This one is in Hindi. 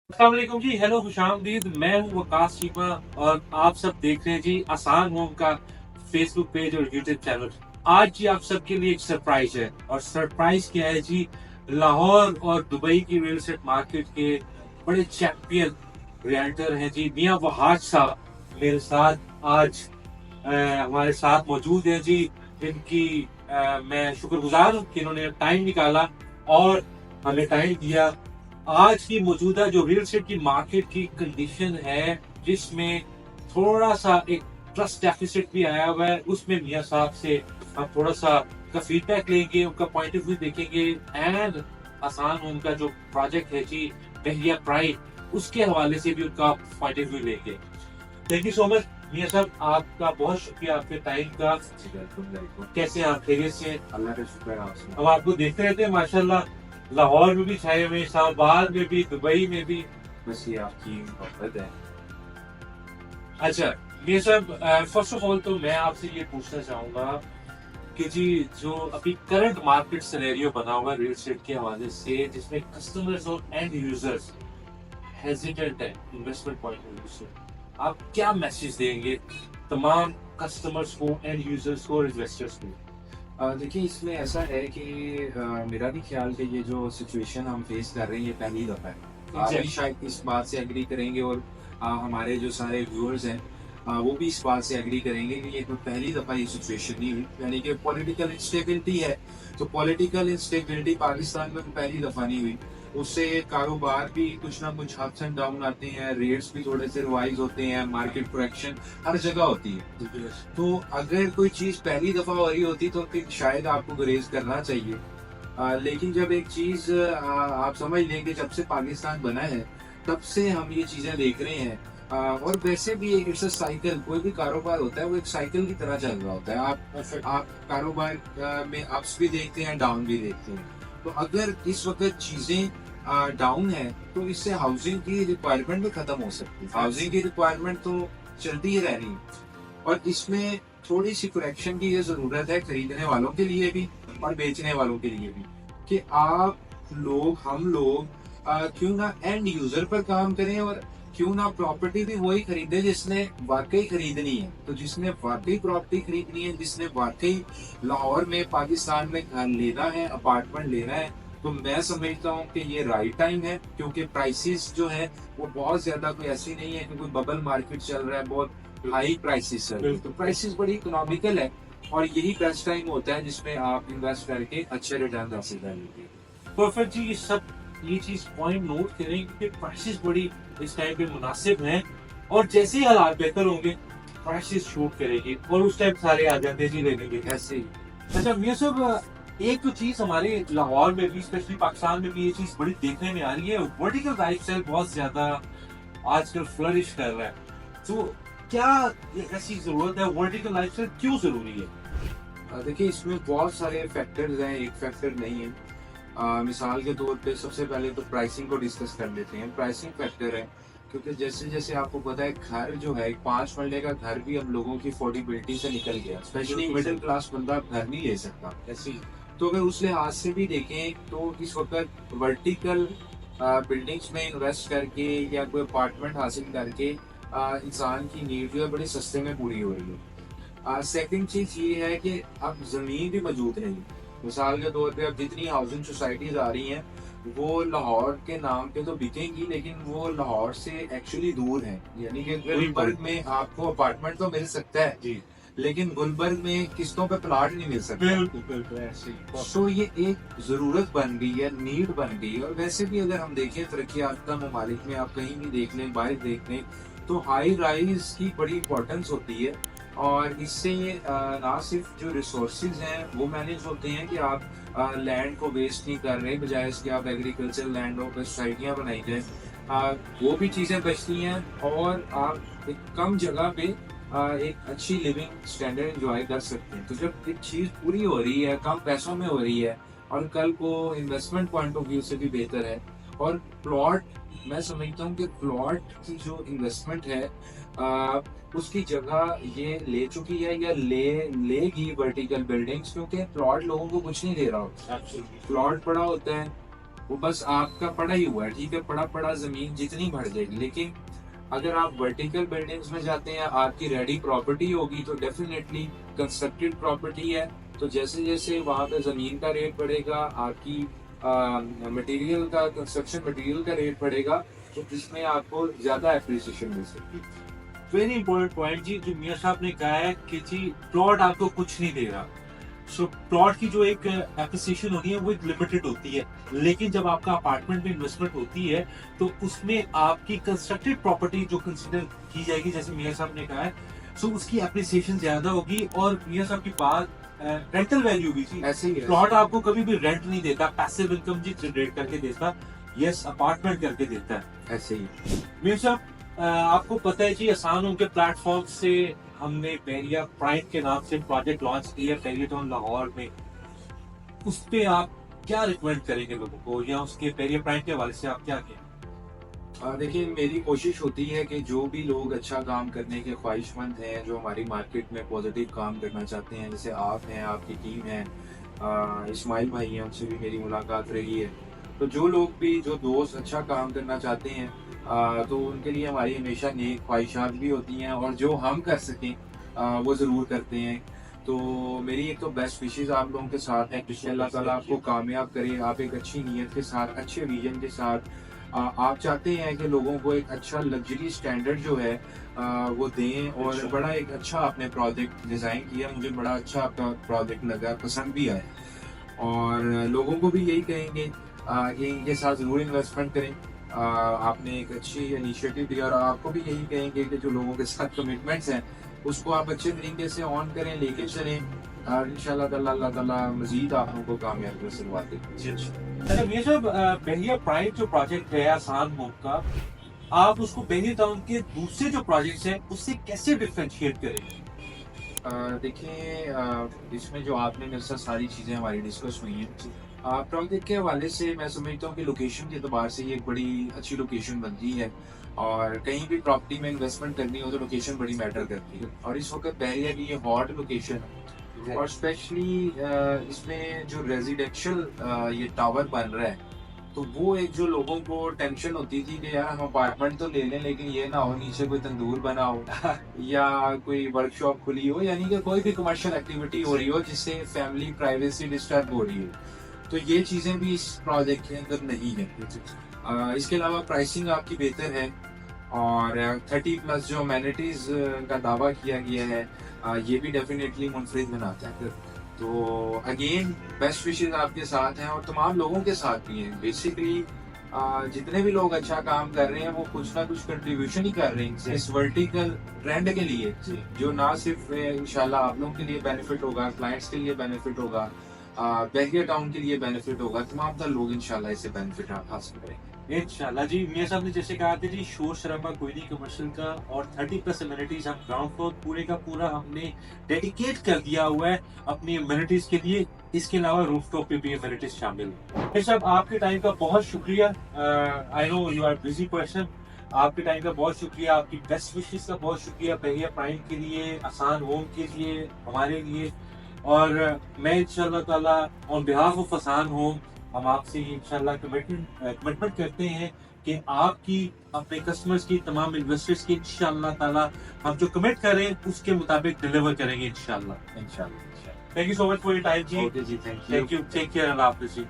अस्सलाम वालेकुम जी। हेलो, खुशामदीद। मैं हूँ वकास चीमा और आप सब देख रहे हैं जी आसान होम का फेसबुक पेज और यूट्यूब चैनल। आज जी आप सबके लिए एक सरप्राइज है, और सरप्राइज क्या है जी? लाहौर और दुबई की रियल एस्टेट मार्केट के बड़े चैंपियन रियल्टर हैं जी मियां वहाज साहब मेरे साथ आज हमारे साथ मौजूद हैं जी। इनकी मैं शुक्रगुजार हूँ कि इन्होंने टाइम निकाला और हमें टाइम दिया। आज की मौजूदा जो रियल एस्टेट की मार्केट की कंडीशन है, जिसमें थोड़ा सा एक ट्रस्ट डेफिसिट भी आया हुआ है, उसमें मियां साहब से हम थोड़ा सा का फीडबैक लेंगे, उनका पॉइंट ऑफ व्यू देखेंगे एंड आसान उनका जो प्रोजेक्ट है जी बहरिया प्राइड, उसके हवाले से भी उनका पॉइंट ऑफ व्यू लेंगे। थैंक यू सो मच मियां साहब, आपका बहुत शुक्रिया आपके टाइम का। कैसे हैं आप? खैरियत से? अल्लाह का शुक्र है आपसे। हम आपको देखते रहते हैं माशाल्लाह, लाहौर में भी छाए हुए, इस्लामाबाद में भी, दुबई में भी। बस ये आपकी मोहब्बत है। अच्छा मियां साहब, फर्स्ट ऑफ ऑल तो मैं आपसे ये पूछना चाहूंगा कि जी जो अभी करंट मार्केट सिनेरियो बना हुआ है रियल एस्टेट के हवाले से, जिसमें कस्टमर्स और एंड यूजर्स हेजिटेंट है इन्वेस्टमेंट पॉइंट ऑफ व्यू से, आप क्या मैसेज देंगे तमाम कस्टमर्स को, एंड यूजर्स को और इन्वेस्टर्स को? देखिए इसमें ऐसा है कि मेरा भी ख्याल कि ये जो सिचुएशन हम फेस कर रहे हैं ये पहली दफ़ा है। आप भी एग्जैक्टली। शायद इस बात से एग्री करेंगे और हमारे जो सारे व्यूअर्स हैं वो भी इस बात से एग्री करेंगे कि ये कोई पहली दफ़ा ये सिचुएशन नहीं हुई, यानी कि पॉलिटिकल इंस्टेबिलिटी है। तो पॉलिटिकल इंस्टेबिलिटी पाकिस्तान में पहली दफ़ा नहीं हुई। उससे कारोबार भी कुछ ना कुछ अप्स एंड डाउन आते हैं, रेट्स भी थोड़े से रिवाइज होते हैं, मार्केट करेक्शन हर जगह होती है। तो अगर कोई चीज पहली दफा हो रही होती तो फिर शायद आपको गुरेज करना चाहिए। लेकिन जब एक चीज आप समझ लें कि जब से पाकिस्तान बना है तब से हम ये चीजें देख रहे हैं। और वैसे भी इट्स अ साइकिल, कोई भी कारोबार होता है वो एक साइकिल की तरह चल रहा होता है। आप कारोबार में अप्स भी देखते हैं, डाउन भी देखते हैं। तो अगर इस वक्त चीजें डाउन है तो इससे हाउसिंग की रिक्वायरमेंट भी खत्म हो सकती है। हाउसिंग की रिक्वायरमेंट तो चलती ही रहनी है और इसमें थोड़ी सी करेक्शन की ये जरूरत है, खरीदने वालों के लिए भी और बेचने वालों के लिए भी, कि आप लोग हम लोग क्यों ना एंड यूजर पर काम करें और क्यों ना प्रॉपर्टी भी वही खरीदे जिसने वाकई खरीदनी है। तो जिसने वाकई प्रॉपर्टी खरीदनी है, जिसने वाकई लाहौर में पाकिस्तान में घर लेना है, अपार्टमेंट लेना है, तो मैं समझता हूँ कि ये राइट टाइम है, क्योंकि प्राइसेस जो है वो बहुत ज्यादा कोई ऐसी नहीं है कि कोई बबल मार्केट चल रहा है, बहुत हाई प्राइसेस है। तो प्राइसेस बड़ी इकोनॉमिकल है और यही बेस्ट टाइम होता है जिसमें आप इन्वेस्ट करके अच्छे रिटर्न हासिल कर लेंगे। परफेक्ट जी। ये चीज पॉइंट नोट करें कि प्राइसेस बड़ी इस टाइम पे मुनासिब हैं, और जैसे ही हालात बेहतर होंगे प्राइसेस शूट करेगी और उस टाइम सारे आ जाते हैं जी लेने के लिए। ऐसे ही अच्छा मियां साहब, एक तो चीज हमारे लाहौर में भी, स्पेशली पाकिस्तान में भी, ये चीज बड़ी देखने में आ रही है, वर्टिकल लाइफस्टाइल बहुत ज्यादा आजकल फ्लरिश कर रहा है। तो क्या ये ऐसी जरूरत है? वर्टिकल लाइफस्टाइल क्यों जरूरी है? देखिए इसमें बहुत सारे फैक्टर्स हैं, एक फैक्टर नहीं है। मिसाल के तौर पे सबसे पहले तो प्राइसिंग को डिस्कस कर लेते हैं। प्राइसिंग फैक्टर है क्योंकि जैसे जैसे आपको पता है घर जो है, एक 5 मरले का घर भी हम लोगों की अफोर्डेबिलिटी से निकल गया, स्पेशली मिडिल क्लास बंदा घर नहीं ले सकता। ऐसी। तो अगर उस लिहाज से भी देखें तो इस वक्त वर्टिकल बिल्डिंग्स में इन्वेस्ट करके या कोई अपार्टमेंट हासिल करके इंसान की नीड जो है बड़ी सस्ते में पूरी हो रही है। सेकंड चीज ये है कि अब जमीन भी मौजूद नहीं। मिसाल के तौर पे अब जितनी हाउसिंग सोसाइटीज आ रही हैं वो लाहौर के नाम पे तो बिकेंगी, लेकिन वो लाहौर से एक्चुअली दूर है। यानी कि गुलबर्ग में आपको अपार्टमेंट तो मिल सकता है जी लेकिन गुलबर्ग में किस्तों पे प्लाट नहीं मिल सकता। बिल्कुल बिल्कुल ऐसे ही। सो ये एक जरूरत बन गई है, नीड बन गई है। और वैसे भी अगर हम देखें तरक्की याफ्ता ममालिक में, आप कहीं भी देख लें, बाहर देख लें, तो हाई राइज की बड़ी इंपॉर्टेंस होती है। और इससे ना सिर्फ जो रिसोर्सेज हैं वो मैनेज होते हैं कि आप लैंड को वेस्ट नहीं कर रहे, बजाय इसके आप एग्रीकल्चर लैंडों पर सोसाइटियाँ बनाई जाए, वो भी चीज़ें बचती हैं और आप एक कम जगह पे एक अच्छी लिविंग स्टैंडर्ड एंजॉय कर सकते हैं। तो जब एक चीज़ पूरी हो रही है, कम पैसों में हो रही है और कल को इन्वेस्टमेंट पॉइंट ऑफ व्यू से भी बेहतर है। और प्लॉट, मैं समझता हूँ कि प्लॉट की जो इन्वेस्टमेंट है उसकी जगह ये ले चुकी है या लेगी वर्टिकल बिल्डिंग्स, क्योंकि प्लॉट लोगों को कुछ नहीं दे रहा होता। Absolutely. प्लॉट पड़ा होता है, वो बस आपका पड़ा ही हुआ है, ठीक है, पड़ा पड़ा जमीन जितनी बढ़ जाएगी। लेकिन अगर आप वर्टिकल बिल्डिंग्स में जाते हैं, आपकी रेडी प्रॉपर्टी होगी, तो डेफिनेटली कंस्ट्रक्टेड प्रॉपर्टी है, तो जैसे जैसे वहाँ पे जमीन का रेट बढ़ेगा, आपकी मटेरियल का, कंस्ट्रक्शन मटेरियल का रेट बढ़ेगा, तो इसमें आपको ज्यादा एप्रिसिएशन मिल सकती है। वेरी इंपॉर्टेंट पॉइंट जी, जो मियां साहब ने कहा है कि जी प्लॉट आपको कुछ नहीं दे रहा। सो प्लॉट की जो एक एप्रिसिएशन होती है वो एक लिमिटेड होती है, लेकिन जब आपका अपार्टमेंट में इन्वेस्टमेंट होती है तो उसमें आपकी कंस्ट्रक्टेड प्रॉपर्टी जो कंसिडर की जाएगी, जैसे मियां साहब ने कहा है, सो उसकी एप्रिसिएशन ज्यादा होगी। और मियां साहब की बात रेंटल वैल्यू भी जी, ऐसे ही है। प्लॉट आपको कभी भी रेंट नहीं देता, पैसिव इनकम जी जनरेट करके देता, यस अपार्टमेंट करके देता है। ऐसे ही मियां साहब, आपको पता है जी आसान होम के प्लेटफॉर्म से हमने पेरिया प्राइम के नाम से प्रोजेक्ट लॉन्च किया पेरिया टाउन लाहौर में। उस पे आप क्या रिकमेंड करेंगे लोगों को, या उसके पेरिया प्राइम के हवाले से आप क्या कहें? देखिए, मेरी कोशिश होती है कि जो भी लोग अच्छा काम करने के ख्वाहिशमंद हैं, जो हमारी मार्केट में पॉजिटिव काम करना चाहते हैं, जैसे आप हैं, आपकी टीम है, इस्माइल भाई हैं, उनसे भी मेरी मुलाकात रही है, तो जो लोग भी, जो दोस्त अच्छा काम करना चाहते हैं, तो उनके लिए हमारी हमेशा नेक ख्वाहिशात भी होती हैं, और जो हम कर सकें वो ज़रूर करते हैं। तो मेरी एक तो बेस्ट विशेज़ आप लोगों के साथ है कि अल्लाह ताला आपको कामयाब करे। आप एक अच्छी नीयत के साथ, अच्छे विजन के साथ, आप चाहते हैं कि लोगों को एक अच्छा लग्जरी स्टैंडर्ड जो है वो दें, और बड़ा एक अच्छा आपने प्रोजेक्ट डिज़ाइन किया, मुझे बड़ा अच्छा आपका प्रोजेक्ट लगा, पसंद भी आया। और लोगों को भी यही कहेंगे कि इनके साथ ज़रूर इन्वेस्टमेंट करें। आपने एक अच्छी इनिशिएटिव दिया, और आपको भी यही कहेंगे कि जो लोगों के साथ कमिटमेंट्स हैं उसको आप अच्छे तरीके से ऑन करें, लेके चलें, और इंशाल्लाह ताला अल्लाह ताला मजीद आप लोगों को कामयाबी से दिलवाते हैं। जी अच्छा। अच्छा ये सब पेरिया प्राइम जो प्रोजेक्ट है आसान होम का, आप उसको पेरिया टाउन के दूसरे जो प्रोजेक्ट्स हैं उससे कैसे डिफरेंशिएट करेंगे? देखिए, इसमें जो आपने मेरे साथ सारी चीज़ें हमारी डिस्कस हुई हैं, प्रोजेक्ट के हवाले से मैं समझता हूँ कि लोकेशन के एतबार से ये एक बड़ी अच्छी लोकेशन बनती है, और कहीं भी प्रॉपर्टी में इन्वेस्टमेंट करनी हो तो लोकेशन बड़ी मैटर करती है। और इस वक्त बहरिया की ये हॉट लोकेशन है, और स्पेशली इसमें जो रेजिडेंशियल ये टावर बन रहा है, तो वो एक जो लोगों को टेंशन होती थी कि यार हम अपार्टमेंट तो ले लें, लेकिन ये ना हो नीचे कोई तंदूर बना हो या कोई वर्कशॉप खुली हो, यानी कि कोई भी कमर्शियल एक्टिविटी हो रही हो जिससे फैमिली प्राइवेसी डिस्टर्ब हो रही हो, तो ये चीज़ें भी इस प्रोजेक्ट के अंदर नहीं है। इसके अलावा प्राइसिंग आपकी बेहतर है, और 30+ जो अमेनिटीज का दावा किया गया है, ये भी डेफिनेटली मुनफरिद बनाता है। तो अगेन बेस्ट विशेस आपके साथ हैं, और तमाम लोगों के साथ भी हैं। बेसिकली जितने भी लोग अच्छा काम कर रहे हैं वो कुछ ना कुछ कंट्रीब्यूशन ही कर रहे हैं इस वर्टिकल ट्रेंड के लिए, जो ना सिर्फ इंशाल्लाह आप लोगों के लिए बेनिफिट होगा, क्लाइंट्स के लिए बेनिफिट होगा, बहरिया टाउन के लिए बेनिफिट होगा, तमाम तर लोग इंशाल्लाह इससे बेनिफिट हासिल करेंगे। इंशाल्लाह जी। मियां साहब ने जैसे कहा था जी, शोर शराबा कोई नहीं कमर्शियल का, और 30+ अमेनिटीज हम ग्राउंड फ्लोर पूरे का पूरा हमने डेडिकेट कर दिया हुआ है अपनी अमेनिटीज के लिए। इसके अलावा रूफटॉप पे भी अमेनिटीज शामिल है। मियां साहब आपके टाइम का बहुत शुक्रिया। I know you are busy person, आपके टाइम का बहुत शुक्रिया, आपकी बेस्ट विशेस का बहुत शुक्रिया बहरिया प्राइम के लिए, आसान होम के लिए, हमारे लिए। और मैं इंशाल्लाह ताला ऑन बिहाफ ऑफ आसान होम हम आपसे इंशाल्लाह कमिटमेंट करते हैं कि आपकी, अपने कस्टमर्स की, तमाम इन्वेस्टर्स की इंशाल्लाह ताला हम जो कमिट करें उसके मुताबिक डिलीवर करेंगे इंशाल्लाह। इंशाल्लाह। Thank you so much for your time जी। ओके जी, thank you. Thank you, take care, अल्लाह हाफिज़ जी।